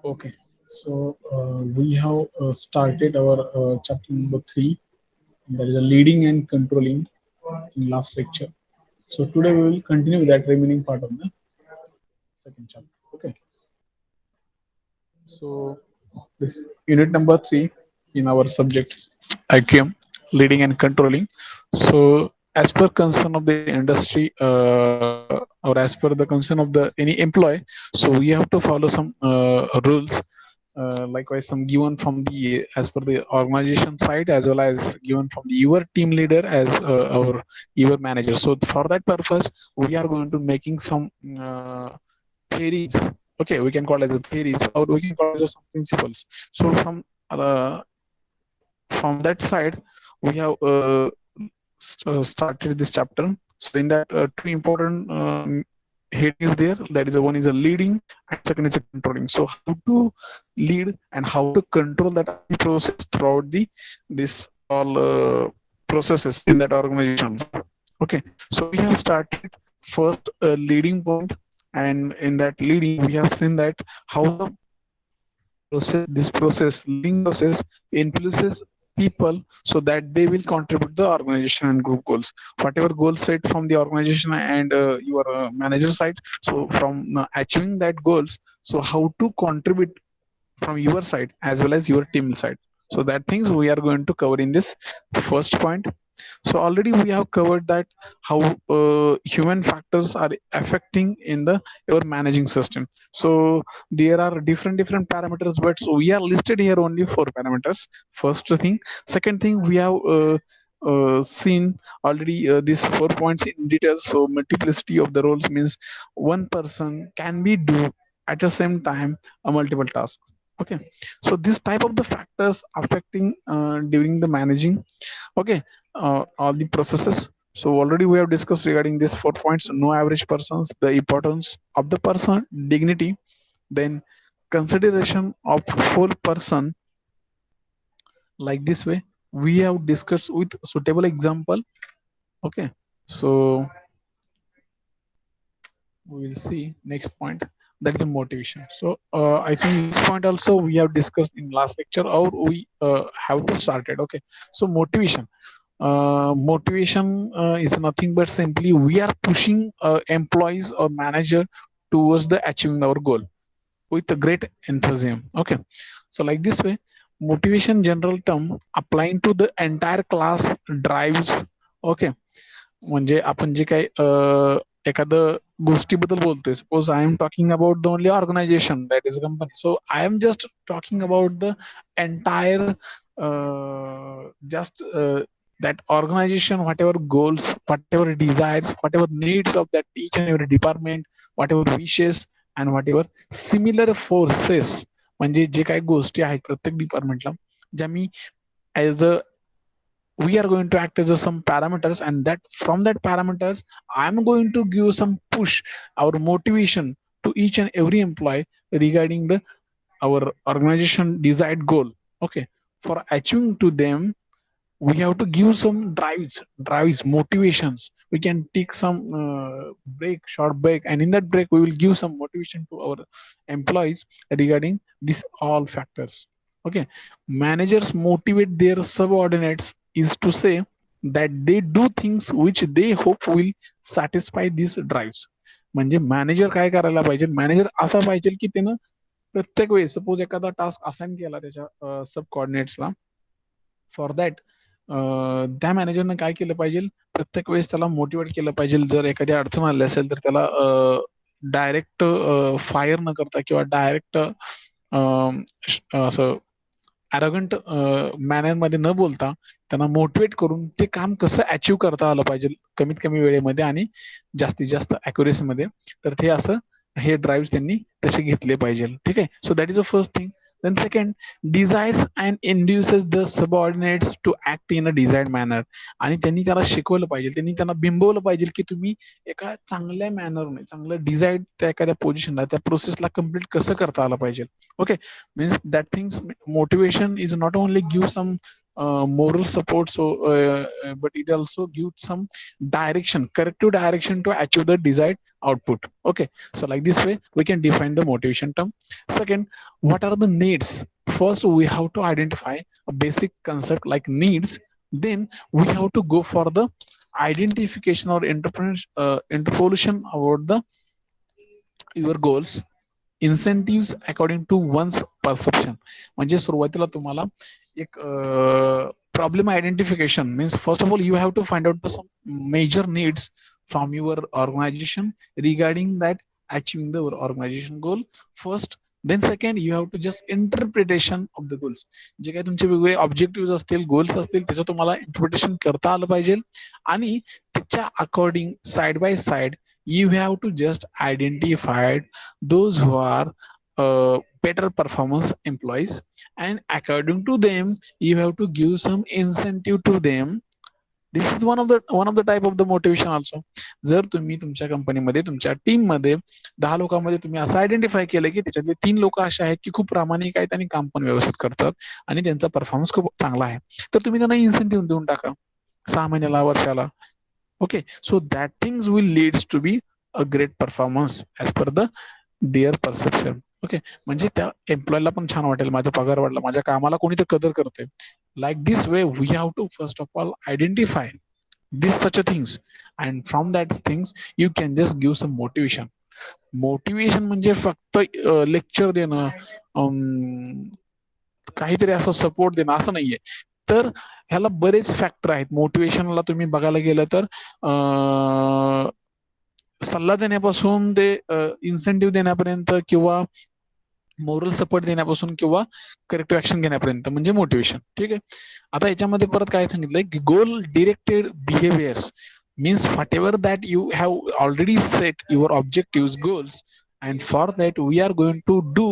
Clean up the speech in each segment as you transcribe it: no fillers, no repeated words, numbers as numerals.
Okay, so we have started our chapter number 3. That is a leading and controlling in last lecture. So today we will continue with that remaining part of the second chapter. Okay, so this unit number 3 in our subject IQM, leading and controlling. So as per concern of the industry, or as per the concern of the any employee, so we have to follow some rules, likewise some given from the as per the organization side, as well as given from the your team leader as our your manager. So for that purpose we are going to making some theories. Okay, we can call as a theories, or we can call as a some principles. So uh, from that side we have started this chapter. So in that two important headings there, that is one is a leading and second is a controlling. So how to lead and how to control that process throughout the this all processes in that organization. Okay, so we have started first leading point, and in that leading we have seen that how the process leading process influences people so that they will contribute the organization and group goals, whatever goals set from the organization and your manager side. So from achieving that goals, so how to contribute from your side as well as your team side. So that things we are going to cover in this first point. So already we have covered that how human factors are affecting in the your managing system. So there are different parameters, but so we are listed here only for parameters. First thing. Second thing, we have seen already these 4 points in detail. So multiplicity of the roles means one person can be do at the same time a multiple task. Okay, so this type of the factors affecting during the managing. Okay, all the processes. So already we have discussed regarding these 4 points: no average persons, the importance of the person, dignity, then consideration of whole person. Like this way we have discussed with suitable example. Okay, so we will see next point, that is motivation. So I think this point also we have discussed in last lecture, or we have to start it. Okay, so motivation is nothing but simply we are pushing employees or manager towards the achieving our goal with a great enthusiasm. Okay, so like this way motivation general term applying to the entire class drives. Okay, म्हणजे आपण जे काही एखादं गोष्टीबद्दल बोलतोय, suppose I am talking about the only organization that is company. So I am just talking about the entire just that organization, whatever goals, whatever desires, whatever needs of that each and every department, whatever wishes and whatever similar forces. म्हणजे जे काही गोष्टी आहेत प्रत्येक डिपार्टमेंटला, ज्या मी as a we are going to act as some parameters, and that from that parameters I'm going to give some push our motivation to each and every employee regarding the our organization desired goal. Okay, for achieving to them we have to give some drives motivations. We can take some short break, and in that break we will give some motivation to our employees regarding these all factors. Okay, managers motivate their subordinates is to say that they do things which they hope will satisfy these drives. म्हणजे manager काय करायला पाहिजे, manager असा पाहिजे की त्यानं प्रत्येक वेळेस सपोज एखादा टास्क असाइन केला त्याच्या सब कॉर्डिनेट्सला, फॉर दॅट त्या मॅनेजरनं काय केलं पाहिजे, प्रत्येक वेळेस त्याला मोटिवेट केलं पाहिजे. जर एखादी अडचण आली असेल तर त्याला डायरेक्ट फायर न करता किंवा डायरेक्ट असं ॲरोगंट मॅनरमध्ये न बोलता त्यांना मोटिवेट करून ते काम कसं अचीव्ह करता आलं पाहिजे कमीत कमी वेळेमध्ये आणि जास्तीत जास्त अॅक्युरेसीमध्ये. तर ते असं हे ड्राईव्ह त्यांनी तसे घेतले पाहिजे. ठीक आहे, so that is a first thing. Then second, desires and induces the subordinates to act in a desired manner. आणि त्यांनी त्याला शिकवलं पाहिजे, त्यांनी त्यांना बिंबवलं पाहिजे की तुम्ही एका चांगल्या मॅनरने चांगलं डिझाईड त्या एखाद्या पोझिशनला त्या प्रोसेसला कम्प्लीट कसं करता आलं पाहिजे. Okay, means that things motivation is not only give some moral support, but it also gives some direction, corrective direction to achieve the desired output. Okay, so like this way we can define the motivation term. Second, what are the needs? First we have to identify a basic concept like needs, then we have to go for the identification or interpolation about the your goals, incentives according to one's perception. म्हणजे सुरुवातीला तुम्हाला एक problem identification means first of all you have to find out the some major needs from your organization regarding that achieving the organization goal first. Then second you have to just interpretation of the goals. जे काही तुमचे वेगवेगळे objective असतील, goals असतील, त्याचं तुम्हाला interpretation करता आलं पाहिजे आणि त्याच्या according side by side you have to just identify those who are better performance employees, and according to them you have to give some incentive to them. This is one of the type of the motivation also. जर तुम्ही तुमच्या कंपनीमध्ये तुमच्या team मध्ये 10 लोकांमध्ये तुम्ही असं identify केलं की त्याच्यातले 3 लोक असे आहेत की खूप प्रामाणिक आहेत आणि काम पण व्यवस्थित करतात आणि त्यांचा परफॉर्मन्स खूप चांगला आहे, तर तुम्ही त्यांना इन्सेंटिव्ह देऊन टाका 6 महिन्याला, वर्षाला. Okay, so that things will leads to be a great performance as per the their perception. Okay, म्हणजे त्या एम्प्लॉयला पण छान वाटेल, माझा पगार वाढला, माझ्या कामाला कोणी तर कदर करते. Like this way we have to first of all identify this such a things, and from that things you can just give some motivation. Motivation म्हणजे फक्त लेक्चर देणं, काहीतरी असं सपोर्ट देणं असं नाहीये. तर ह्याला बरेच फॅक्टर आहेत. मोटिवेशनला तुम्ही बघायला गेलं तर सल्ला देण्यापासून ते इन्सेंटिव्ह देण्यापर्यंत किंवा मोरल सपोर्ट देण्यापासून किंवा करेक्टिव्ह ऍक्शन घेण्यापर्यंत म्हणजे मोटिवेशन. ठीक आहे. आता याच्यामध्ये परत काय सांगितलंय की goal directed behaviours means whatever that you have already set your objectives, goals, and for that we are going to do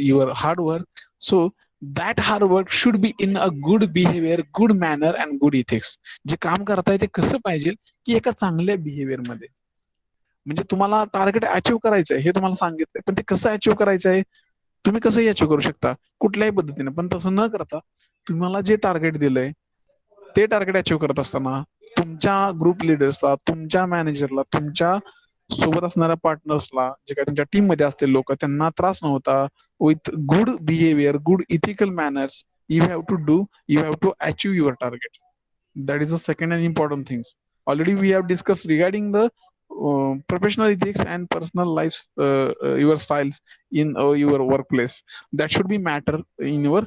your hard work. So that hard work should be in a good behavior, good manner and good ethics. जे काम करताय ते कसं पाहिजे की एका चांगल्या behaviour मध्ये. म्हणजे तुम्हाला टार्गेट अचीव्ह करायचंय हे तुम्हाला सांगितलंय, पण ते कसं अचीव्ह करायचं आहे तुम्ही कसंही अचीव्ह करू शकता कुठल्याही पद्धतीने, पण तसं न करता तुम्हाला जे टार्गेट दिलंय ते टार्गेट अचीव्ह करत असताना तुमच्या ग्रुप लिडर्सला, तुमच्या मॅनेजरला, तुमच्या सोबत असणाऱ्या पार्टनर्सला, जे काही तुमच्या टीम मध्ये असतील लोक, त्यांना त्रास नव्हता, with good behaviour, good ethical manners you have to do, you have to achieve your target. That is the second and important things. Already we have discussed regarding the professional ethics and personal lives, your styles in your workplace. That should be matter in your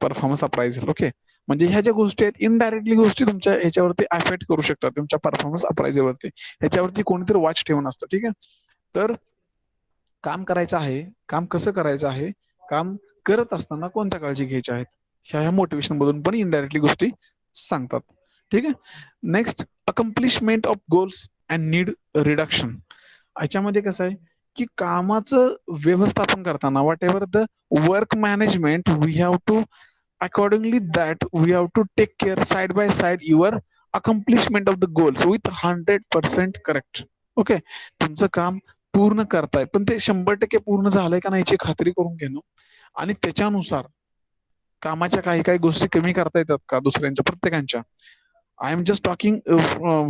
performance appraisal. Okay, म्हणजे ह्या ज्या गोष्टी आहेत indirectly गोष्टी तुमच्या ह्याच्यावरती affect करू शकतात, तुमच्या परफॉर्मन्स अप्रायझलवरती. ह्याच्यावरती कोणीतरी वॉच ठेवून असतं. ठीक आहे. तर काम करायचं आहे, काम कसं करायचं आहे, काम करत असताना कोणत्या काळजी घ्यायच्या आहेत, ह्या मोटिवेशन मधून पण इनडायरेक्टली गोष्टी सांगतात. ठीक आहे. Next, accomplishment of goals and need reduction. ह्याच्यामध्ये कसं आहे की कामाचं व्यवस्थापन करताना whatever the work management we have to accordingly that we have to take care side by side your accomplishment of the goals with 100% correct. Okay, तुमचं काम पूर्ण करताय पण ते 100% पूर्ण झालंय का नाही याची खात्री करून घेणं आणि त्याच्यानुसार कामाच्या काही काही गोष्टी कमी करता येतात का दुसऱ्यांच्या, प्रत्येकांच्या. I am just talking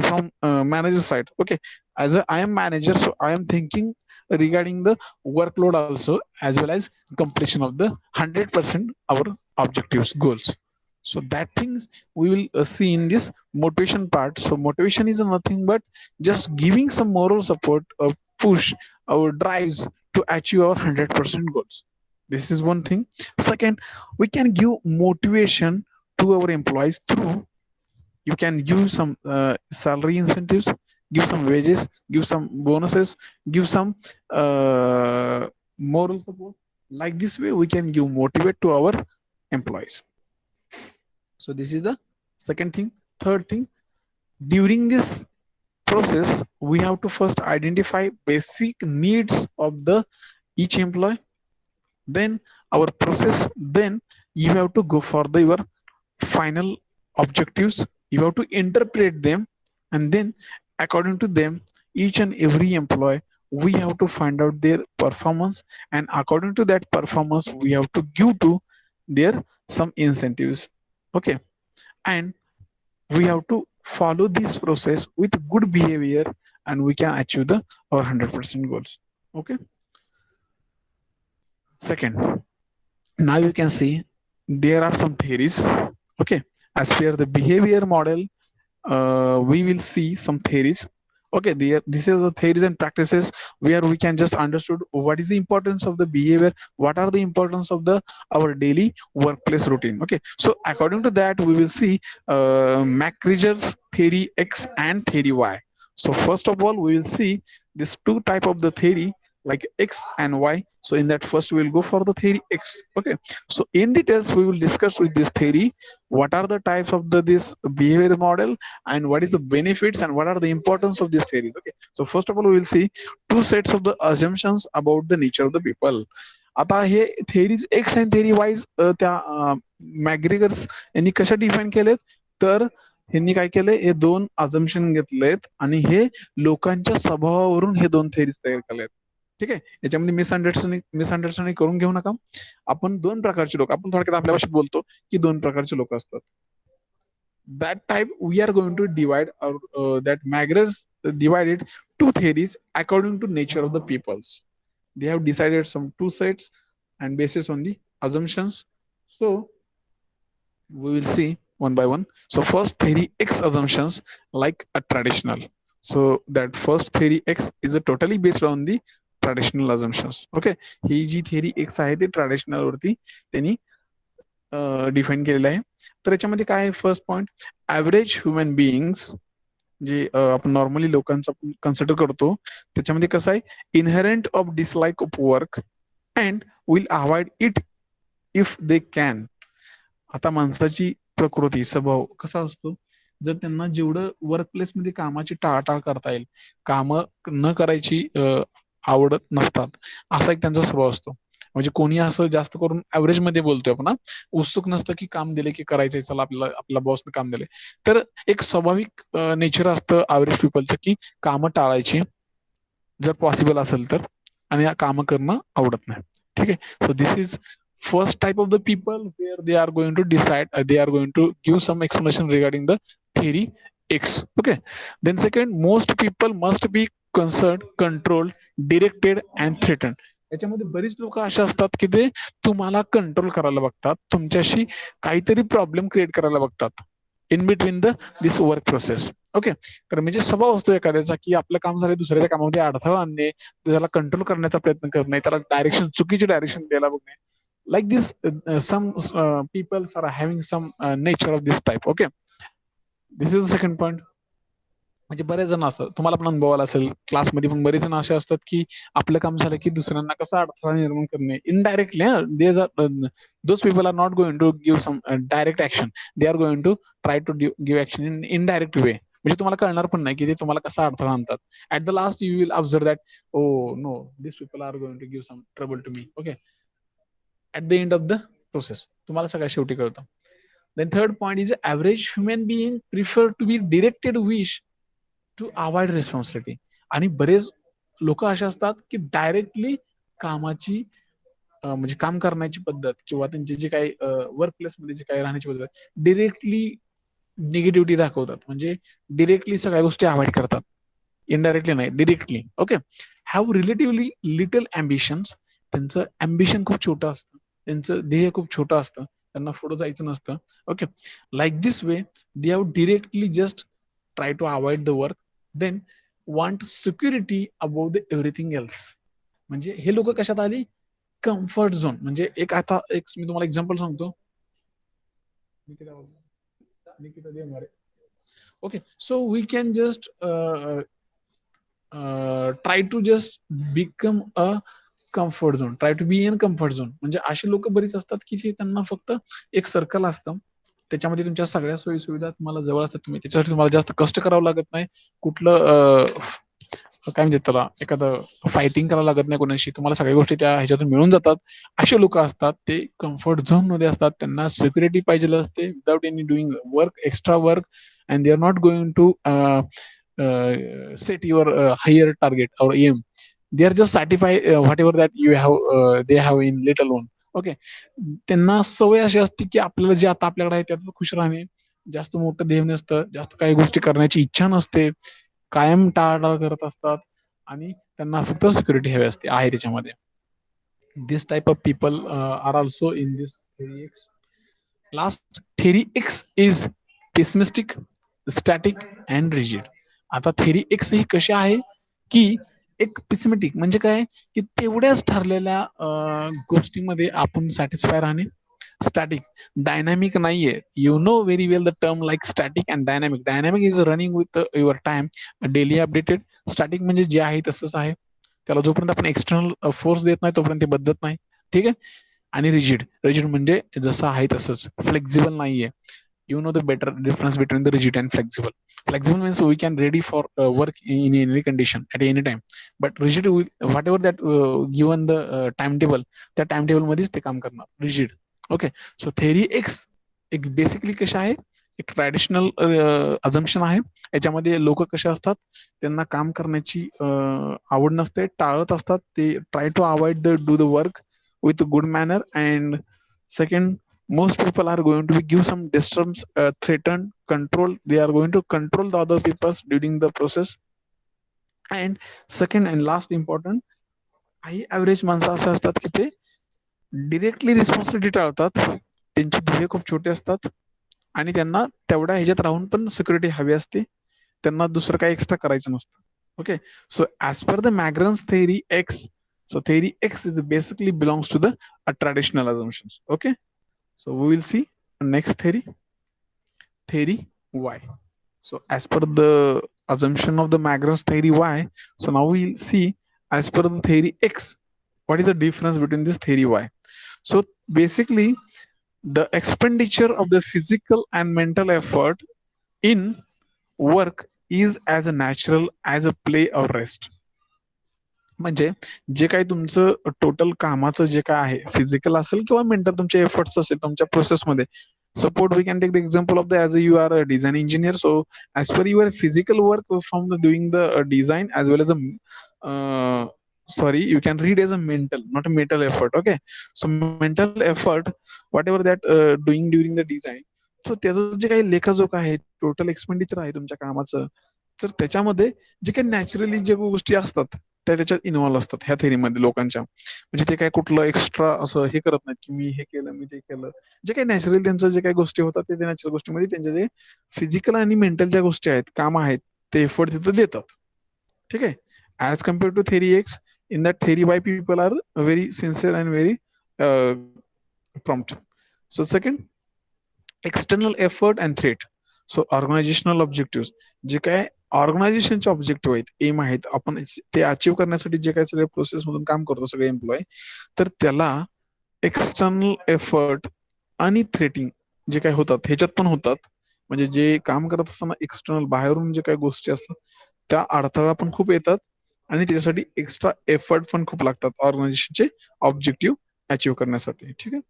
from manager side. Okay, as I am manager, so I am thinking regarding the workload also, as well as completion of the 100% our objectives, goals. So that things we will see in this motivation part. So motivation is nothing but just giving some moral support, push our drives to achieve our 100% goals. This is one thing. Second, we can give motivation to our employees through, you can give some salary incentives, give some wages, give some bonuses, give some moral support. Like this way we can give motivate to our employees. So this is the second thing. Third thing, during this process we have to first identify basic needs of the each employee, then our process, then you have to go for the your final objectives, you have to interpret them, and then according to them each and every employee we have to find out their performance, and according to that performance we have to give to their some incentives. Okay, and we have to follow this process with good behavior, and we can achieve the our 100% goals. Okay. Second, now you can see there are some theories. Okay, as per the behavior model, we will see some theories. Okay, there this is the theories and practices where we can just understood what is the importance of the behavior, what are the importance of the our daily workplace routine. Okay, so according to that we will see McGregor's theory X and theory Y. So first of all we will see this two type of the theory like X and Y. So in that first we will go for the theory X. Okay, so in details we will discuss with this theory what are the types of the this behavior model and what is the benefits and what are the importance of these theories. Okay, so first of all we will see two sets of the assumptions about the nature of the people. आता हे theories x आणि theory wise त्या मॅग्रेगर्स यांनी कशा define केलेत तर ह्यांनी काय केलंय हे दोन अजम्पशन घेतलेत आणि हे लोकांच्या स्वभावावरून हे दोन थेरीज तयार केलेत. ठीक आहे, याच्यामध्ये मिसअंडरस्टँडिंग करून घेऊ नका. आपण दोन प्रकारचे लोक आपण थोडक्यात आपल्या भाषेत बोलतो की दोन प्रकारचे लोक असतात. That type we are going to divide or that Magrers divided two theories according to nature of the peoples. They have decided some two sets and basis on the assumptions. So we will see one by one. So first theory X assumptions like a traditional. So that first theory X is a totally based on the traditional assumptions. Okay, he ji theory X आहे ती traditional वरती त्यांनी define केलेलं आहे. तर याच्यामध्ये काय आहे first point average human beings जे आपण नॉर्मली लोकांचा कन्सिडर करतो त्याच्यामध्ये कसं आहे inherent of dislike of work and will avoid it if they can. आता माणसाची प्रकृती स्वभाव कसा असतो जर त्यांना जेवढं वर्क प्लेस मध्ये कामाची टाळाटाळ करता येईल काम न करायची आवडत नसतात असा एक त्यांचा स्वभाव असतो. म्हणजे कोणी असं जास्त करून ऍव्हरेज मध्ये बोलतोय आपण उत्सुक नसतं की काम दिले की करायचंय चला आपल्याला आपल्या बॉसनं काम दिले. तर एक स्वाभाविक नेचर असतं ऍव्हरेज पीपलचं की कामं टाळायची जर पॉसिबल असेल तर आणि कामं करणं आवडत नाही. ठीक आहे, so this is first type of the people where they are going to decide they are going to give some explanation regarding the theory X. Okay, then second most people must be concerned controlled directed and threatened. याच्यामध्ये बरीच लोक असे असतात की ते तुम्हाला control करायला बघतात तुमच्याशी काहीतरी प्रॉब्लेम क्रिएट करायला बघतात in between the this work process. Okay, तर म्हणजे स्वभाव असतो एखाद्याचा की आपलं काम झालं दुसऱ्याच्या कामामध्ये अडथळा आणणे त्याला कंट्रोल करण्याचा प्रयत्न करणे त्याला डायरेक्शन चुकीची डायरेक्शन द्यायला बघणे. Like this some peoples are having some nature of this type. Okay, this is the second point. म्हणजे बरेच जण असतात तुम्हाला पण अनुभव आला असेल क्लासमध्ये पण बरेच जण असे असतात की आपलं काम झालं की दुसऱ्यांना कसा अडथळा निर्माण करणे indirectly. Those people are not going to give some direct action they are going to try to give action in indirect way. म्हणजे तुम्हाला कळणार पण नाही की ते तुम्हाला कसा अडथळा आणतात. At the last you will observe that oh no this people are going to give some trouble to me. Okay, at the end of the process तुम्हाला सगळ्या शेवटी कळतं. Then third point is average human being prefer to be directed wish to avoid responsibility. आणि बरेच लोक असे असतात की डायरेक्टली कामाची म्हणजे काम करण्याची पद्धत किंवा त्यांची जे काही वर्क प्लेस मध्ये जे काही राहण्याची पद्धत डिरेक्टली निगेटिव्हिटी दाखवतात म्हणजे डिरेक्टली सगळ्या गोष्टी अवॉइड करतात इनडायरेक्टली नाही directly. Okay, have relatively little ambitions. त्यांचं अँबिशन खूप छोटं असतं त्यांचं ध्येय खूप छोटं असतं त्यांना पुढे जायचं नसतं. Okay, like this way they have directly just try to avoid the work then want security above the everything else. म्हणजे हे लोक कशात आली कम्फर्ट झोन. म्हणजे एक आता एक मी तुम्हाला एक्झाम्पल सांगतो. Okay, so we can just try to just become a comfort zone try to be in comfort zone. म्हणजे असे लोक बरीच असतात की ते त्यांना फक्त एक सर्कल असतं त्याच्यामध्ये तुमच्या सगळ्या सोयी सुविधा तुम्हाला जवळ असतात तुम्ही त्याच्यासाठी तुम्हाला जास्त कष्ट करावं लागत नाही कुठलं काय म्हणतात त्याला एखादं फायटिंग करावं लागत नाही कोणाशी तुम्हाला सगळ्या गोष्टी त्या ह्याच्यातून मिळून जातात. असे लोक असतात ते कम्फर्ट झोन मध्ये असतात त्यांना सिक्युरिटी पाहिजे असते without any doing work extra work and they are not going to set your higher target or aim. They are just satisfy whatever that you have they have in little one. Okay. त्यांना सवय अशी असते की आपल्याला जे आता आपल्याकडे आहे त्यात खुश राहणे, जास्त मोठं ध्येय नसतं, जास्त काही गोष्टी करण्याची इच्छा नसते, कायम टाळाटाळ करत असतात आणि त्यांना फक्त सिक्युरिटी हवी असते आहे त्याच्यामध्ये. This type of people are also in this theory X. Last theory X is pessimistic, static and rigid. आता थेरी एक्स ही कशी आहे की एक पेसिमेटिक म्हणजे काय की तेवढ्याच ठरलेल्या गोष्टीमध्ये आपण सॅटिस्फाय राहणे. स्टॅटिक, डायनॅमिक नाहीये. You know very well the term like static and dynamic. Dynamic is running with your time, daily updated. Static म्हणजे जे आहे तसंच आहे, त्याला जोपर्यंत आपण एक्सटर्नल फोर्स देत नाही तोपर्यंत ते बदलत नाही. ठीक आहे. आणि रिजिड, रिजिड म्हणजे जसं आहे तसंच, फ्लेक्झिबल नाहीये. You know the better difference between the rigid and flexible. Flexible means we can ready for work in any condition at any time, but rigid will, whatever that given the timetable, त्या timetable मध्येच ते काम करणार, rigid. Okay. सो theory x एक basically कशा आहे, एक traditional assumption आहे. याच्यामध्ये लोक कसे असतात, त्यांना काम करण्याची आवड नसते, टाळत असतात ते, try to avoid the do the work with good manner. And second, most people are going to give some distance, threaten, control. They are going to control the other people during the process. And second and last important, काही average माणसं असं असतात की ते directly responsibility टाळतात, त्यांचे ध्येय खूप छोटे असतात आणि त्यांना तेवढ्या ह्याच्यात राहून पण सिक्युरिटी हवी असते, त्यांना दुसरं काही एक्स्ट्रा करायचं नसतं. Okay. So as per the McGregor's theory X, so theory X is basically belongs to the traditional assumptions. Okay. So we will see next theory, theory Y. So as per the assumption of the Magran's theory Y, so now we will see as per the theory X, what is the difference between this theory Y. So basically, the expenditure of the physical and mental effort in work is as a natural as a play or rest. म्हणजे जे काही तुमचं total कामाचं जे काय आहे, physical असेल किंवा mental तुमचे efforts असेल तुमच्या प्रोसेसमध्ये. Support we can take the example of the as you are a design engineer. So as per your physical work from the doing the design as well as a sorry, you can read as a mental, not a mental effort. Okay. So mental effort, whatever that doing during the design, so त्याचं जे काही लेखाजोखा आहे, total expenditure आहे तुमच्या कामाचं, तर त्याच्यामध्ये जे काही नॅचरली जे गोष्टी असतात त्या त्याच्यात इन्व्हॉल्व्ह असतात ह्या थेरीमध्ये लोकांच्या. म्हणजे ते काय कुठलं एक्स्ट्रा असं हे करत नाहीत की मी हे केलं मी ते केलं. जे काही नॅचरली त्यांचं जे काही गोष्टी होतात ते नॅचरल गोष्टीमध्ये त्यांच्या जे फिजिकल आणि मेंटल ज्या गोष्टी आहेत, काम आहेत, ते एफर्ट तिथं देतात. ठीक आहे. As compare to theory X, in that theory why people are very sincere and very prompt. So second, external effort and threat. So organizational objectives, जे काय ऑर्गनायझेशनचे ऑब्जेक्टिव्ह आहेत, एम आहेत, आपण ते अचीव्ह करण्यासाठी जे काही सगळे प्रोसेस मधून काम करतो सगळे एम्प्लॉय, तर त्याला एक्सटर्नल एफर्ट आणि थ्रेटिंग जे काही होतात ह्याच्यात पण होतात. म्हणजे जे काम करत असताना एक्सटर्नल बाहेरून जे काही गोष्टी असतात त्या अडथळा पण खूप येतात आणि त्याच्यासाठी एक्स्ट्रा एफर्ट पण खूप लागतात ऑर्गनायझेशनचे ऑब्जेक्टिव्ह अचीव्ह करण्यासाठी. ठीक आहे.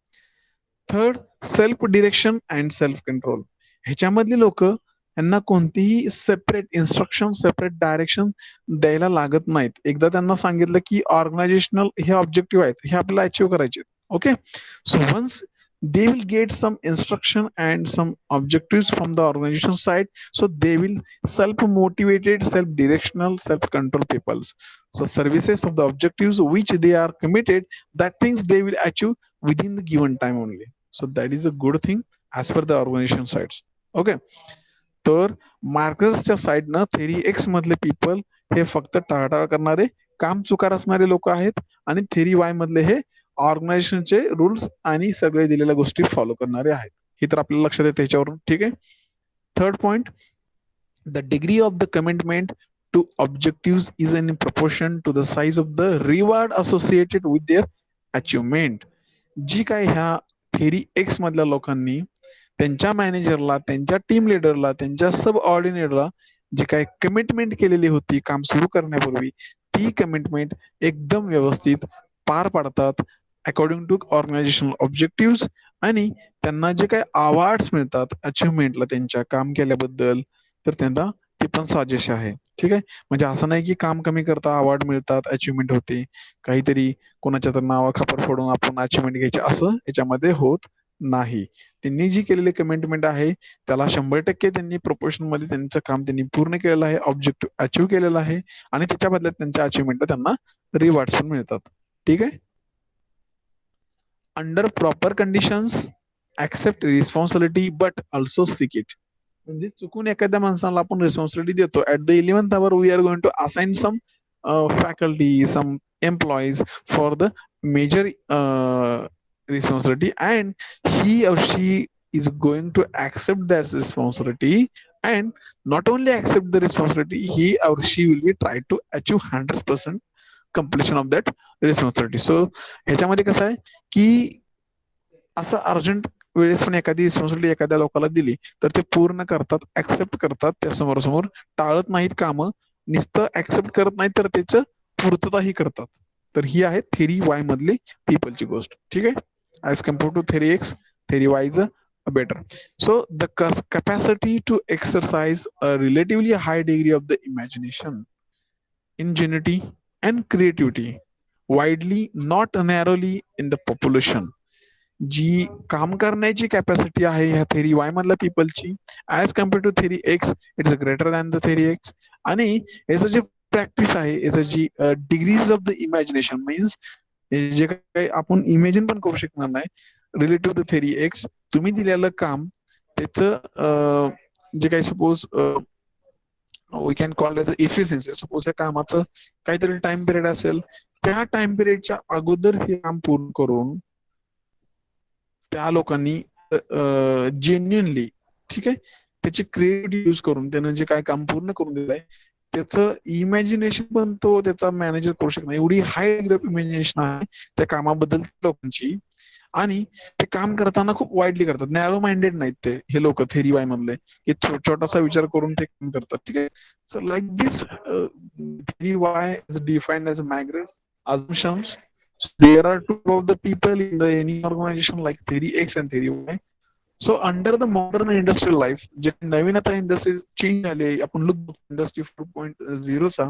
Third, self direction and self control. ह्याच्यामधली लोक, यांना कोणतीही सेपरेट इन्स्ट्रक्शन, सेपरेट डायरेक्शन द्यायला लागत नाहीत. एकदा त्यांना सांगितलं की ऑर्गनायझेशनल हे ऑब्जेक्टिव्ह आहेत, हे आपल्याला अचीव्ह करायचे. Okay. So once they will get some instruction and some objectives from the organization side, so they will self motivated, self directional, self control peoples. So services of the objectives which they are committed, that things they will achieve within the given time only. So that is a good thing as per the organization sides. Okay. तर मार्कर्सच्या साईडनं theory x मधले people हे फक्त टाळाटाळ करणारे, काम चुकार असणारे लोक आहेत, आणि थेरी वाय मधले हे ऑर्गनायझेशनचे रूल्स आणि सगळे दिलेल्या गोष्टी फॉलो करणारे आहेत. हे तर आपल्याला लक्षात येते ह्याच्यावरून. ठीक आहे. Third point, the degree of the commitment to objective is in proportion to the size of the reward associated with their achievement. जी काय ह्या थेरी एक्स मधल्या लोकांनी त्यांच्या मॅनेजरला, त्यांच्या टीम लिडरला, त्यांच्या सब ऑर्डिनेटरला जी काय कमिटमेंट केलेली होती काम सुरू करण्यापूर्वी, ती कमिटमेंट एकदम व्यवस्थित पार पाडतात अकॉर्डिंग टू ऑर्गनायझेशनल ऑब्जेक्टिव्ह, आणि त्यांना जे काही अवॉर्ड्स मिळतात अचिव्हमेंटला त्यांच्या काम केल्याबद्दल, तर त्यांना ते पण साजेसे आहे. ठीक आहे. म्हणजे असं नाही की काम कमी करता अवॉर्ड मिळतात, अचिव्हमेंट होते, काहीतरी कोणाच्या तर नावा खापर फोडून आपण अचिव्हमेंट घ्यायचे, असं याच्यामध्ये होत नाही. त्यांनी जी केलेली कमिटमेंट आहे त्याला 100% त्यांनी प्रोपोर्शन मध्ये त्यांचं काम त्यांनी पूर्ण केलेलं आहे, ऑब्जेक्टिव्ह अचीव्ह केलेलं आहे आणि त्याच्या बदल्यात त्यांच्या अचिव्हमेंटला त्यांना रिवॉर्ड्स पण मिळतात. ठीक आहे. Under proper conditions accept responsibility but also seek it. म्हणजे चुकून एखाद्या माणसाला आपण रिस्पॉन्सिबिलिटी देतो, at the 11th hour we are going to assign some faculty, some employees for the major responsibility, and he or she is going to accept that responsibility, and not only accept the responsibility, he or she will be try to achieve 100% completion of that responsibility. So ह्याच्यामध्ये कसं आहे की असं urgent वेळेस पण एखादी responsibility एखाद्या लोकांना दिली तर ते पूर्ण करतात, ऍक्सेप्ट करतात, त्या समोरासमोर टाळत नाहीत कामं, नुसतं ऍक्सेप्ट करत नाहीत तर त्याचं पूर्तताही करतात. तर ही आहे थेरी वाय मधली पीपलची गोष्ट. ठीक आहे. As compare to theory X, theory Y is better. So the capacity to exercise a relatively high degree of the imagination, ingenuity, and creativity widely, not narrowly, in the population. जी काम करण्याची capacity आहे ह्या theory Y मधल्या पीपलची as compare to theory X, it is greater than the theory X. आणि याचं जे प्रॅक्टिस आहे, याचं जी degrees of the imagination means जे काही आपण इमॅजिन पण करू शकणार नाही रिलेटिव्ह टू थेरी एक्स, तुम्ही दिलेलं काम त्याचं जे काही suppose we can call as efficiency. Suppose या कामाचं काहीतरी टाइम पिरियड असेल, त्या टाइम पिरियडच्या अगोदर हे काम पूर्ण करून त्या लोकांनी जेन्युनली, ठीक आहे, त्याची क्रिएटिव्हिटी यूज करून त्यानं जे काय काम पूर्ण करून दिलंय त्याचं इमॅजिनेशन पण तो त्याचा मॅनेजर करू शकणार, एवढी हाय डिग्री ऑफ इमॅजिनेशन आहे त्या कामाबद्दल लोकांची. आणि ते काम करताना खूप वाईडली करतात, नॅरो माइंडेड नाहीत ते हे लोक थेरी वाय मधले, की छोटासा विचार करून ते काम करतात. ठीक आहे. So like this theory Y is defined as McGregor's assumptions. So there are two of the people in the any organization like theory X and theory Y. So under the modern industrial life, जे नवीन आता industry change झाले, आपण look industry 4.0 चा,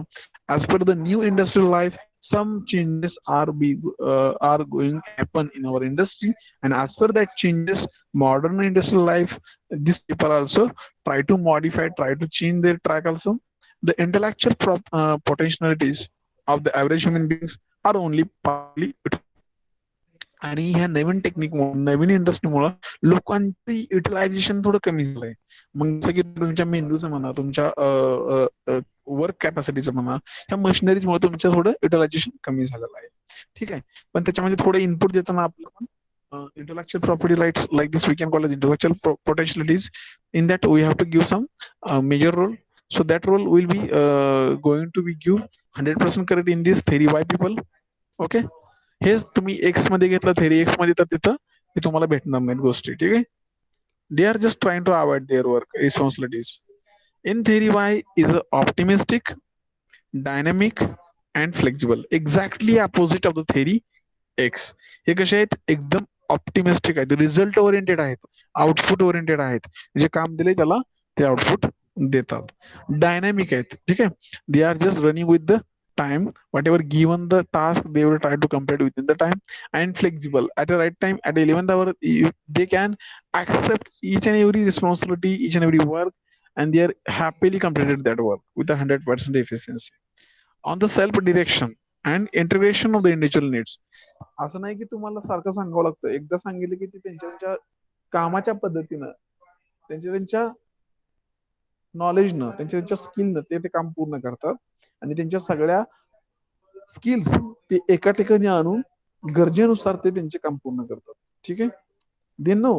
as per the new industrial life, some changes are going to happen in our industry, and as per that changes, modern industrial life, these people also try to modify, try to change their track also. The intellectual potentialities of the average human beings are only partly. आणि ह्या नवीन टेक्निकमुळे, नवीन इंडस्ट्रीमुळे लोकांचं utilisation थोडं कमी झालंय. मग जसं की तुमच्या मेंदूचं म्हणा, तुमच्या वर्क कॅपॅसिटीचं म्हणा, ह्या मशिनरीजमुळे तुमचं थोडं युटिलायझेशन कमी झालेलं आहे. ठीक आहे. पण त्याच्यामध्ये थोडं इनपुट देताना आपलं पण intellectual property rights like this we can call as intellectual potentialities. In that we have to give some major role. So that role will be going to be give 100% credit in this theory why people. ओके. हेच तुम्ही X मध्ये घेतलं theory x मध्ये तर तिथं हे तुम्हाला भेटणार नाहीत गोष्टी. ठीक आहे. They are just trying to avoid their work responsibilities. In theory Y is optimistic, dynamic and flexible, exactly opposite of the theory X. हे कसे आहेत, एकदम ऑप्टिमिस्टिक आहेत, रिझल्ट ओरिएंटेड आहेत, आउटपुट ओरिएंटेड आहेत, जे काम दिले त्याला ते आउटपुट देतात. डायनामिक आहेत. ठीक आहे. They are just running with the time, whatever given the task they will try to complete within the time. And flexible, at the right time, at the 11th hour, they can accept each and every responsibility, each and every work, and they are happily completed that work with 100% efficiency. On the self direction and integration of the individual needs, असं नाही की तुम्हाला सारखं सांगावं लागतं, एकदा सांगितलं की ते त्यांच्या कामाच्या पद्धतीनं, त्यांच्या नॉलेजनं, त्यांच्या स्किलनं ते काम पूर्ण करतात. आणि त्यांच्या सगळ्या स्किल्स ते एका ठिकाणी आणून गरजेनुसार ते त्यांचे काम पूर्ण करतात. ठीक आहे. They know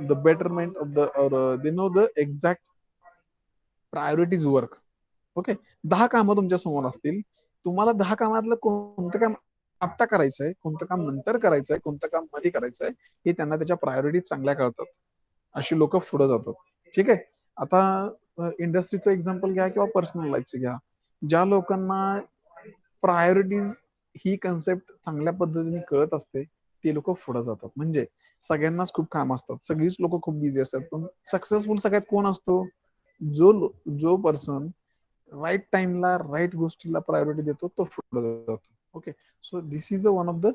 the betterment of the, और they know the exact priorities work. Okay. 10 कामं तुमच्या समोर असतील, तुम्हाला 10 कामातलं कोणतं काम आत्ता करायचंय, कोणतं काम नंतर करायचंय, कोणतं काम मध्ये करायचंय, हे त्यांना त्याच्या प्रायोरिटीज चांगल्या कळतात. अशी लोक पुढे जातात. ठीक आहे. आता इंडस्ट्रीचं एक्झाम्पल घ्या किंवा पर्सनल लाईफचं घ्या, ज्या लोकांना प्रायोरिटीज ही कन्सेप्ट चांगल्या पद्धतीने कळत असते ते लोक पुढे जातात. म्हणजे सगळ्यांनाच खूप काम असतात, सगळीच लोक खूप बिझी असतात, पण सक्सेसफुल सगळ्यात कोण असतो, जो जो पर्सन राईट टाइमला राईट गोष्टीला प्रायोरिटी देतो तो पुढे जातो. Okay, so this is the one of the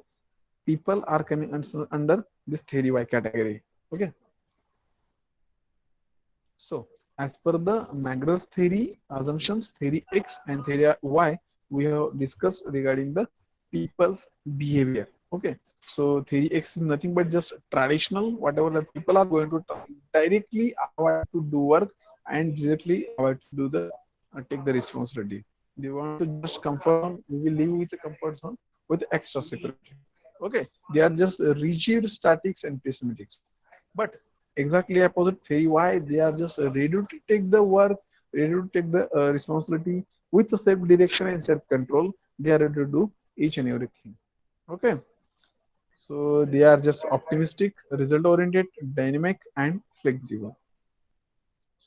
people are coming under this theory Y category. Okay, so as per the Magruder's theory assumptions, theory X and theory Y, we have discussed regarding the people's behavior. Okay, so theory X is nothing but just traditional, whatever the people are going to directly avoid to do work and directly avoid to do the take the responsibility. They want to just comfort zone. We will live with a comfort zone with extra security. Okay, they are just rigid statics and pessimists, but exactly opposite theory why they are just ready to take the work, ready to take the responsibility with the self direction and self control. They are ready to do each and everything. Okay, so they are just optimistic, result oriented, dynamic and flexible.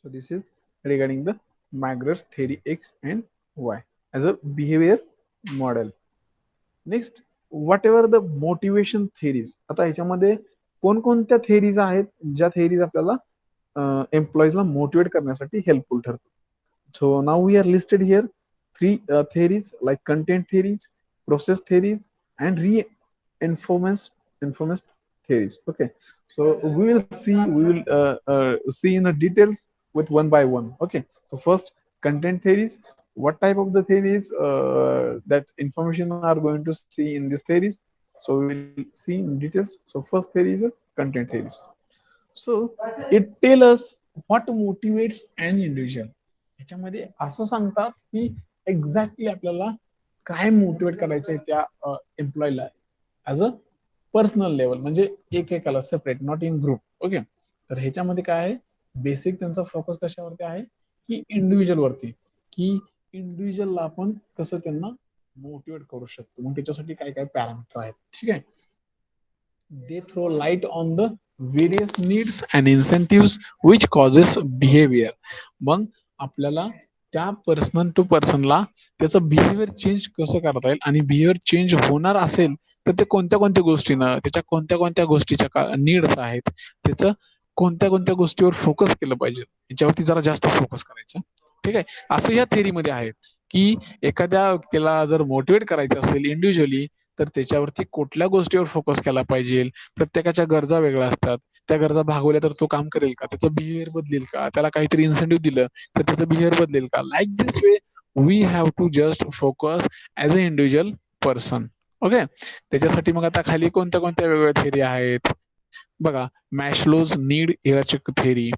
So this is regarding the Magruder's theory X and Y as a behavior model. Next what ever the motivation theories. आता ह्याच्यामध्ये कोणकोणत्या theories आहेत ज्या theories आपल्याला एम्प्लॉईजला motivate करण्यासाठी helpful ठरतात. So now we are listed here 3 theories like content theories, process theories, and reinforcement theories. Okay, so we will see in the details with one by one. Okay, so first, content theories. What type of the theories that information are going to see in these theories? So we will see in details. So first theory is a content theories. So it tell us what motivates an individual. ह्याच्यामध्ये असं सांगतात की exactly आपल्याला काय motivate करायचंय त्या एम्प्लॉयला as a personal level, म्हणजे एकेकाला separate, not in group. Okay, तर ह्याच्यामध्ये काय आहे, बेसिक त्यांचा फोकस कशावरती आहे की इंडिव्हिज्युअल वरती, की इंडिव्हिज्युअलला आपण कसं त्यांना मोटिवेट करू शकतो. मग त्याच्यासाठी काय काय पॅरामीटर आहेत. ठीक आहे, they throw light on the various needs and incentives which causes behavior. मग आपल्याला त्या पर्सन टू पर्सनला त्याचं बिहेवियर चेंज कसं करता येईल, आणि बिहेवियर चेंज होणार असेल तर ते कोणत्या कोणत्या गोष्टीनं, त्याच्या कोणत्या कोणत्या गोष्टीच्या नीड्स आहेत, त्याचं कोणत्या कोणत्या गोष्टीवर फोकस केलं पाहिजे, याच्यावरती जरा जास्त फोकस करायचं. ठीक आहे, असं या थेरीमध्ये आहे की एखाद्या व्यक्तीला जर मोटिवेट करायचं असेल इंडिव्हिज्युअली तर त्याच्यावरती कुठल्या गोष्टीवर फोकस केला पाहिजे. प्रत्येकाच्या गरजा वेगळ्या असतात, त्या गरजा भागवल्या तर तो काम करेल का, त्याचं बिहेवियर बदलेल का, त्याला काहीतरी इन्सेंटिव्ह दिलं तर त्याचं बिहेवियर बदलेल का. Like this way we have to just focus as a individual person. Okay, त्याच्यासाठी मग आता खाली कोणत्या कोणत्या वेगवेगळ्या थेरी आहेत बघा. Maslow's need hierarchical theory,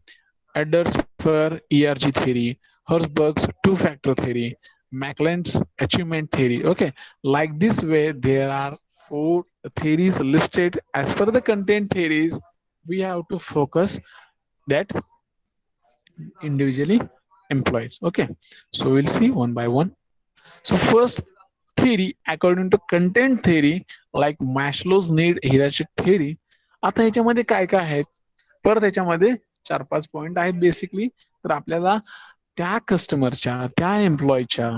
Adlersfer ERG theory, Herzberg's two-factor theory, Maclaurin's achievement theory. Okay, like this way, there are 4 theories listed. As per the content theories, we have to focus that individually employees. Okay, so we'll see one by one. So first theory, according to content theory, like Maslow's need hierarchy theory. आता ह्याच्यामध्ये काय काय आहेत, परत ह्याच्यामध्ये 4-5 point आहेत basically. तर आपल्याला त्या कस्टमरच्या, त्या एम्प्लॉयच्या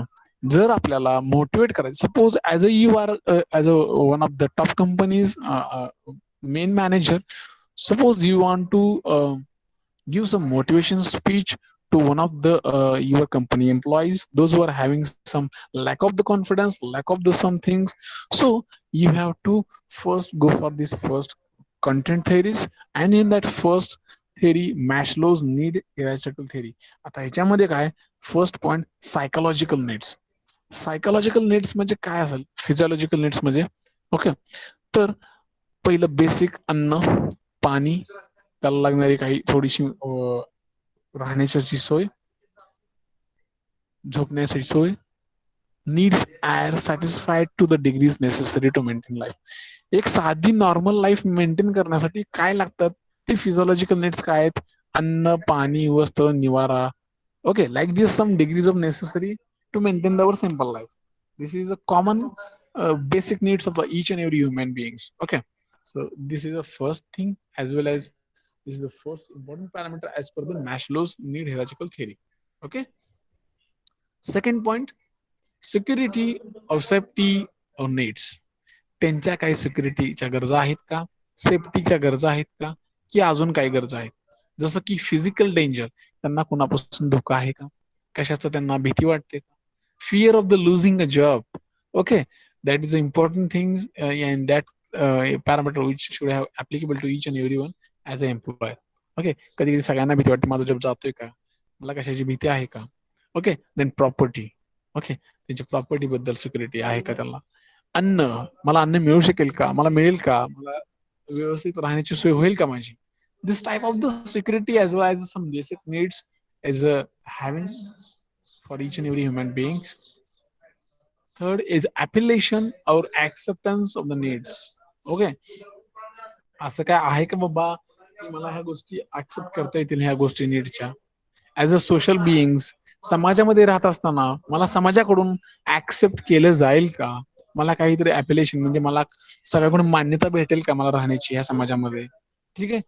जर आपल्याला मोटिवेट करायचं, suppose as a you are as a one of the top companies main manager, suppose you want to give some motivation speech to one of the your company employees, those who are having some lack of the confidence, lack of the some things. So you have to first go for this first content theories, and in that first theory, Maslow's need hierarchical theory. आता ह्याच्यामध्ये काय, first point psychological needs. Psychological needs म्हणजे काय असेल, physiological needs म्हणजे. Okay, तर पहिलं basic अन्न, पाणी, त्याला लागणारी काही थोडीशी राहण्याची सोय, झोपण्याची सोय, needs are satisfied to the degrees necessary to maintain life. एक साधी नॉर्मल लाईफ मेंटेन करण्यासाठी काय लागतात ते फिजिओलॉजिकल नीड्स काय आहेत, अन्न, पाणी, वस्त्र, निवारा. Okay, like this some degrees of necessary to maintain our simple life. This is a common basic needs of each and every human beings. Okay, so this is the first thing, as well as this is the first important parameter as per the Maslow's need hierarchical theory. Okay, second point, security or safety or needs. त्यांच्या काही सिक्युरिटीच्या गरजा आहेत का, सेफ्टीच्या गरजा आहेत का, की अजून काही गरजा आहेत. जसं की फिजिकल डेंजर, त्यांना कुणापासून धोका आहे का. कशाचं त्यांना भीती वाटते का? Fear of the losing a job. Okay, that is an important thing, and that parameter which should have applicable to each and everyone as an employer. Okay, कधी कधी सगळ्यांना भीती वाटते माझा जॉब जातोय का, मला कशाची भीती आहे का. Okay, then property. ओके, त्यांच्या प्रॉपर्टी बद्दल सिक्युरिटी आहे का त्यांना. अन्न, मला अन्न मिळू शकेल का, मला मिळेल का, मला व्यवस्थित राहण्याची सोय होईल का माझी. This type of the security as well as some basic needs is having for each and every human beings. Third is appellation or acceptance of the needs. Okay, असं काय आहे का बाबा की मला ह्या गोष्टी ऍक्सेप्ट करता येतील ह्या गोष्टी नीडच्या. ऍज अ सोशल बिईंग्स, समाजामध्ये राहत असताना मला समाजाकडून ऍक्सेप्ट केलं जाईल का, मला काहीतरी ऍपिलेशन म्हणजे मला सगळ्याकडून मान्यता भेटेल का मला राहण्याची ह्या समाजामध्ये. ठीक आहे,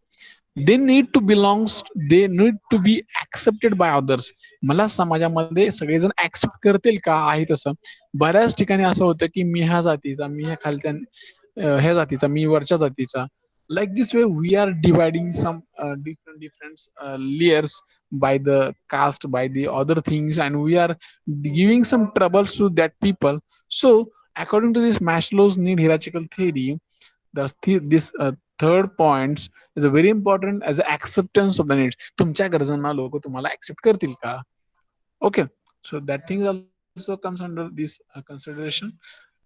they need to belongs, they need to be accepted by others. मला समाजामध्ये सगळेजण ऍक्सेप्ट करतील का आहे तसं. बऱ्याच ठिकाणी असं होतं की मी ह्या जातीचा, मी ह्या खालच्या ह्या जातीचा, मी वरच्या जातीचा. Like this way we are dividing some different different layers by the caste, by the other things, and we are giving some troubles to that people. So according to this Maslow's need hierarchical theory, this third points is a very important as acceptance of the needs. तुमच्या गरजांना लोक तुम्हाला accept करतील का. Okay, so that thing also comes under this consideration.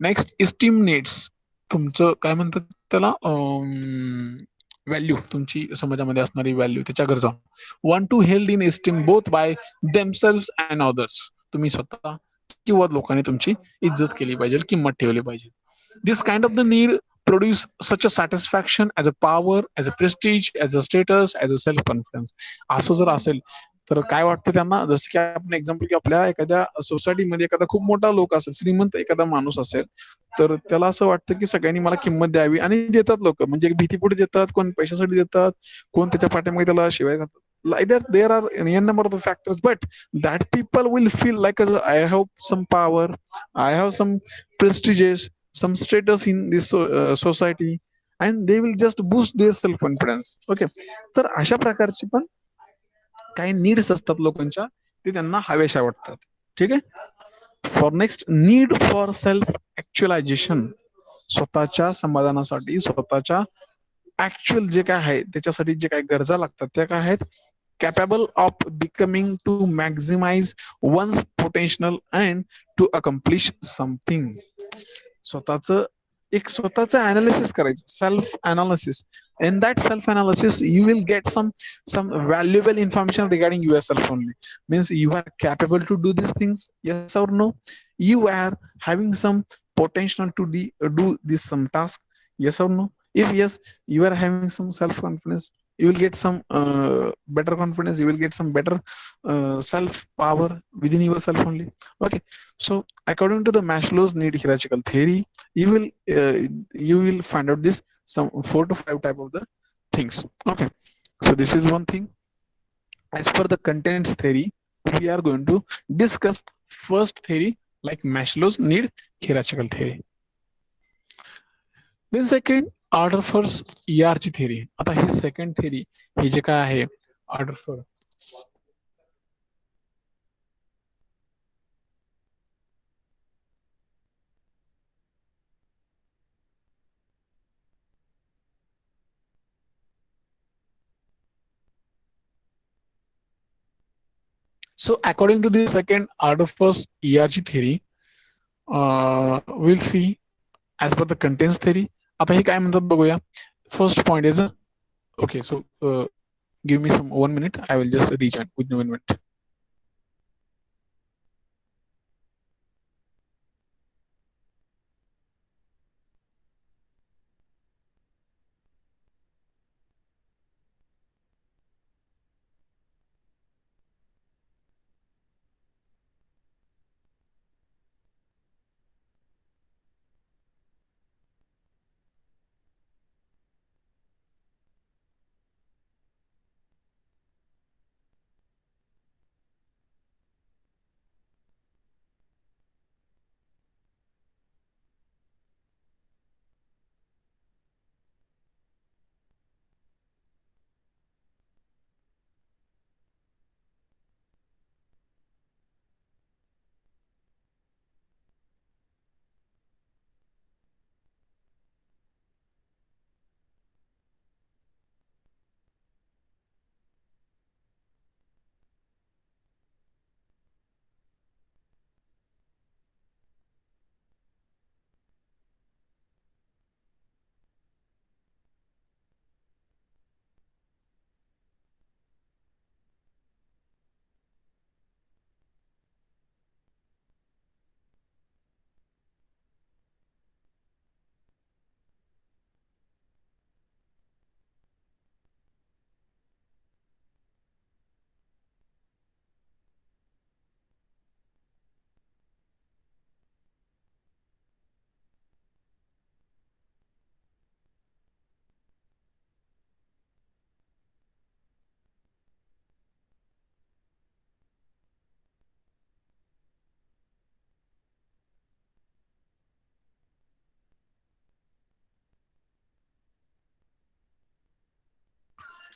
Next esteem needs, तुमचं काय म्हणतात त्याला, value, तुमची समाजामध्ये असणारी व्हॅल्यू, त्याच्या गरजा. One to held in esteem both by themselves and others. तुम्ही स्वतः किंवा लोकांनी तुमची इज्जत केली पाहिजे, किंमत ठेवली पाहिजे. This kind of the need produce such a satisfaction as a power, as a prestige, as a status, as a self confidence. असं जर असेल तर काय वाटतं त्यांना, जसं की आपण एक्झाम्पल की आपल्या एखाद्या सोसायटीमध्ये एखादा खूप मोठा लोक असेल, श्रीमंत एखादा माणूस असेल, तर त्याला असं वाटतं की सगळ्यांनी मला किंमत द्यावी, आणि देतात लोक, म्हणजे भीतीपुढे देतात, कोण पैशासाठी देतात, कोण त्याच्या पाठीमागे त्याला शिवाय घालतात. Like that, there are n number of the factors, but that people will feel like I have some power, I have some prestiges, some status in this society, and they will just boost their self confidence. Okay, तर अशा प्रकारचे पण काही needs असतात लोकांच्या, ते त्यांना हवेशा वाटतात. ठीक आहे. For next, need for self actualisation. स्वतःच्या समाधानासाठी, स्वतःच्या ऍक्च्युअल जे काय आहे त्याच्यासाठी जे काही गरजा लागतात त्या काय आहेत. Capable of becoming to maximize one's potential and to accomplish something. स्वतःचं एक स्वतःचं अनालिसिस करायचं, self analysis. In that self analysis you will get some valuable information regarding yourself only. Means you are capable to do these things, yes or no. You are having some potential to do this some task, yes or no. If yes, you are having some self confidence, you will get some better confidence, you will get some better self power within yourself only. Okay, so according to the Maslow's need hierarchical theory, you will uh, you will find out this some 4 to 5 type of the things. Okay, so this is one thing. As per the contents theory, we are going to discuss first theory, like Maslow's need hierarchical theory. Then second, order first ERG theory. आता हे second theory हे जे काय आहे order for. So according to the second order first ERG theory, we'll see as per the contents theory. आता हे काय म्हणतात बघूया. First point is okay. So give me some 1 minute. I will just rejoin with 1 minute.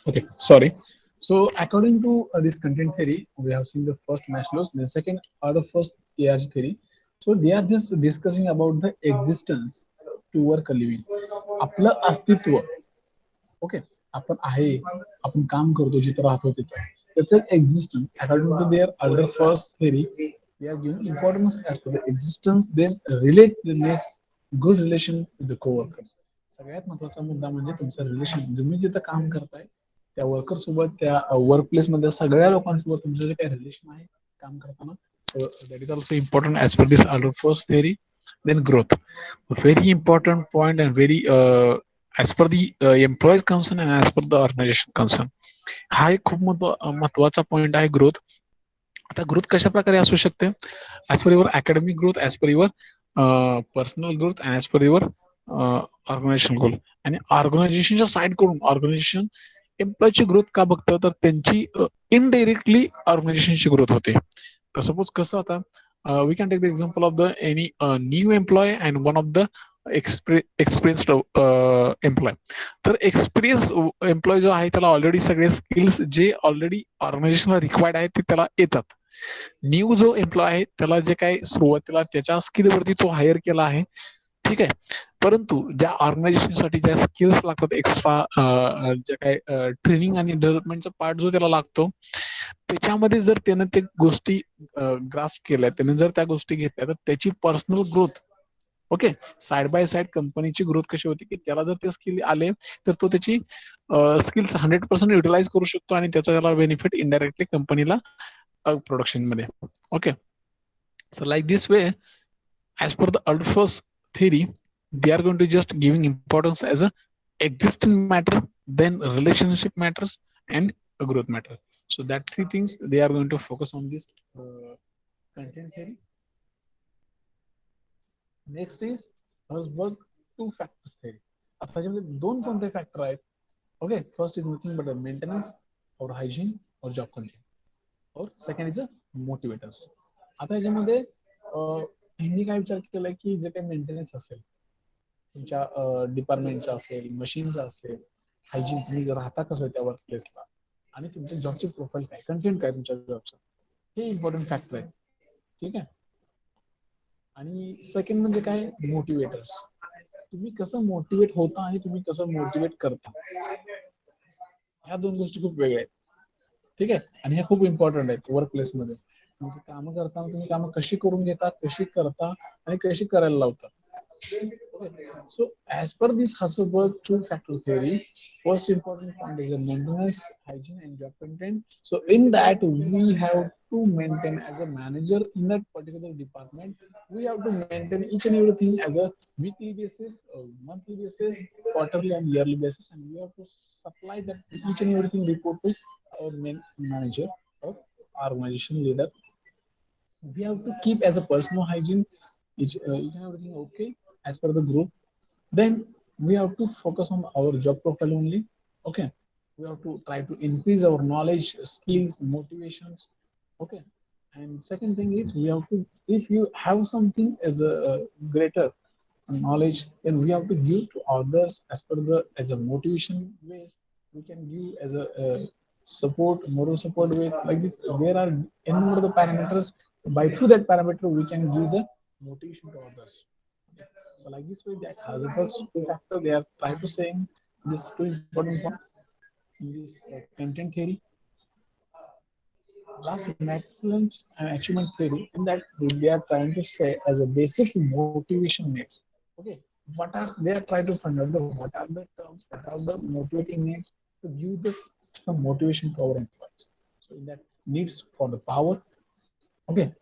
Okay, sorry. So according to this content theory, we have seen the first Maslow's, the second are the first ARG theory. So they are just discussing about the existence to work a living. आपलं अस्तित्व, okay, आपण आहे, आपण काम करतो, जिथं राहतो तिथं, त्याचं एक existence according to their older first theory, they are giving importance as per the existence, then relate the next good relation with the coworkers. सगळ्यात महत्वाचा मुद्दा म्हणजे तुमचं रिलेशन, तुम्ही जिथं काम करताय त्या वर्कर सोबत, त्या वर्क प्लेस मध्ये सगळ्या लोकांसोबत तुमचं जे काही रिलेशन आहे काम करताना, that is also important as per this alder first theory. Then growth, a very important point and very as per the employees concern and as per the organization concern, हा एक खूप महत्वाचा पॉइंट आहे growth. आता growth कशा प्रकारे असू शकते, as per your academic growth, as per your personal growth and as per your organisation goal. आणि ऑर्गनायझेशनच्या साईड कडून ऑर्गनायझेशन एम्प्लॉयची ग्रोथ का बघतं, तर त्यांची इनडायरेक्टली ऑर्गनायझेशनची ग्रोथ होते. तर सपोज कसं आता, we can take the example of the any new employee and one of the experienced employee. तर एक्सपिरियन्स एम्प्लॉय जो आहे त्याला ऑलरेडी सगळे स्किल्स जे ऑलरेडी ऑर्गनायझेशनला रिक्वायर्ड आहेत ते त्याला येतात. न्यू जो एम्प्लॉय आहे त्याला जे काही सुरुवातीला त्याच्या स्किलवरती तो हायर केला आहे, ठीक आहे, परंतु ज्या ऑर्गनायझेशनसाठी ज्या स्किल्स लागतात एक्स्ट्रा, ज्या काही ट्रेनिंग आणि डेव्हलपमेंटचा पार्ट जो त्याला लागतो, त्याच्यामध्ये जर त्यानं ते गोष्टी ग्रास्प केल्या, त्याने जर त्या गोष्टी घेतल्या, तर त्याची personal growth, okay, side by side कंपनीची ग्रोथ कशी होती की त्याला जर ते स्किल आले तर तो त्याची स्किल्स 100% युटिलाइज करू शकतो आणि त्याचा त्याला बेनिफिट इनडायरेक्टली कंपनीला प्रोडक्शन मध्ये. Okay, so like this way, as per the Aldous theory, they are going to just giving importance as a existing matter, then relationship matters, and a growth matter. So that three things they are going to focus on this content theory. Next is Herzberg two factors theory. आता त्याच्यामध्ये दोन कोणते factor आहेत, okay, first is nothing but maintenance और hygiene और job content, और second is motivators. आता याच्यामध्ये ह्यांनी काय विचार केलाय की जे काही मेंटेनन्स असेल तुमच्या डिपार्टमेंटचा असेल, मशीनचा असेल, हायजीन, तुम्ही जर राहता कसं त्या वर्क प्लेसला, आणि तुमच्या जॉबची प्रोफाईल काय, कंटेंट काय तुमच्या जॉबचं, हे इम्पॉर्टंट फॅक्टर आहे. ठीक आहे. आणि सेकंड म्हणजे काय, मोटिवेटर्स. तुम्ही कसं मोटिवेट होता आणि तुम्ही कसं मोटिवेट करता, ह्या दोन गोष्टी खूप वेगळ्या आहेत. ठीक आहे, आणि ह्या खूप इम्पॉर्टंट आहेत वर्क प्लेस मध्ये. कामं करताना तुम्ही कामं कशी करून घेता, कशी करता आणि कशी करायला लावता. So as per this Hasselberg two-factor theory, first important point is the maintenance, hygiene, and job content. So in that we have to maintain as a manager in that particular department. We have to maintain each and everything as a weekly basis, monthly basis, quarterly and yearly basis, and we have to supply that each and everything report to our main manager or organization leader. We have to keep as a personal hygiene each and everything okay as per the group. Then we have to focus on our job profile only. Okay, we have to try to increase our knowledge, skills, motivations. Okay, and second thing is we have to, if you have something as a greater knowledge, then we have to give to others as per the as a motivation ways. We can give as a support, moral support ways like this. There are n number of the parameters. By through that parameter, we can give the motivation to others. So like this way, that has a two factor. They are trying to saying this two important one in this content theory. Last excellence and achievement theory. In that they are trying to say as a basic motivation needs. Okay, what are they are trying to find out the what are the terms, what are the motivating needs to give this some motivation to our employees. So in that needs for the power, okay,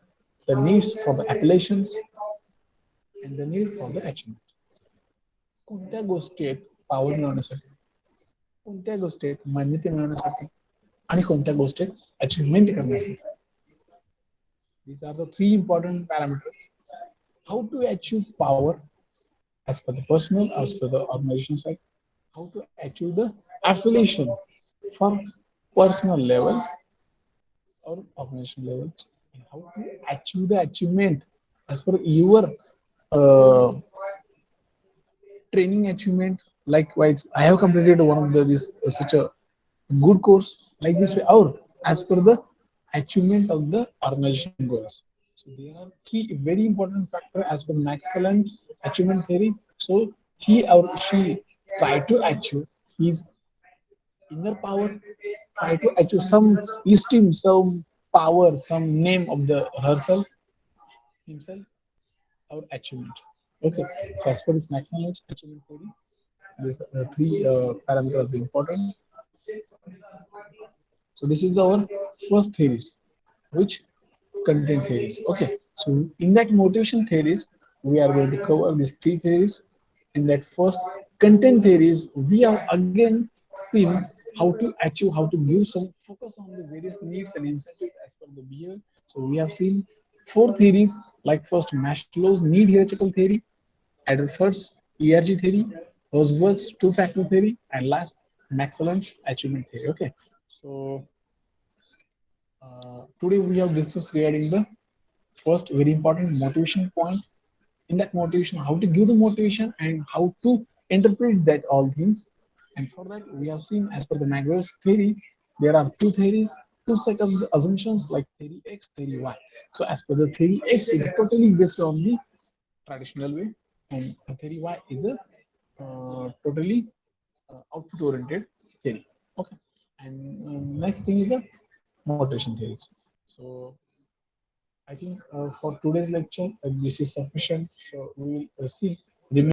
the needs for the appellations, and the need for the achievement. कोणत्या गोष्टी आहेत power मिळवण्यासाठी, कोणत्या गोष्टी आहेत मान्यता मिळवण्यासाठी, आणि कोणत्या गोष्टी आहेत अचिव्हमेंट करण्यासाठी. These are the three important parameters. How to achieve power as per the personal, as per the organization side. How to achieve the affiliation from personal level or organization level. And how to achieve the achievement as per your training achievement. Likewise, I have completed one of the this such a good course like this way, or as per the achievement of the organization goals. So there are three very important factors as per excellent achievement theory. So he or she try to achieve his inner power, try to achieve some esteem, some power, some name of the herself, himself, or achievement. Okay, so as per this maximum achievement theory, these three parameters are important. So this is our first theories, which content theories. Okay, so in that motivation theories, we are going to cover these three theories. In that first content theories, we have again seen how to achieve, how to give some focus on the various needs and incentives as per the behavior. So we have seen four theories, like first Maslow's need hierarchical theory, Adolphus ERG theory, Rosberg's two-factor theory, and last Maxwell's achievement theory. Okay, so today we have discussed regarding the first very important motivation point. In that motivation, how to give the motivation and how to interpret that all things. And for that, we have seen as per the Maxwell's theory, there are two theories, two set of the assumptions like theory X, theory Y. So as per the theory X, it's totally based on the traditional way, and the theory Y is a totally output oriented theory. Okay, and next thing is the motivation theories. So I think for today's lecture, this is sufficient. So we will see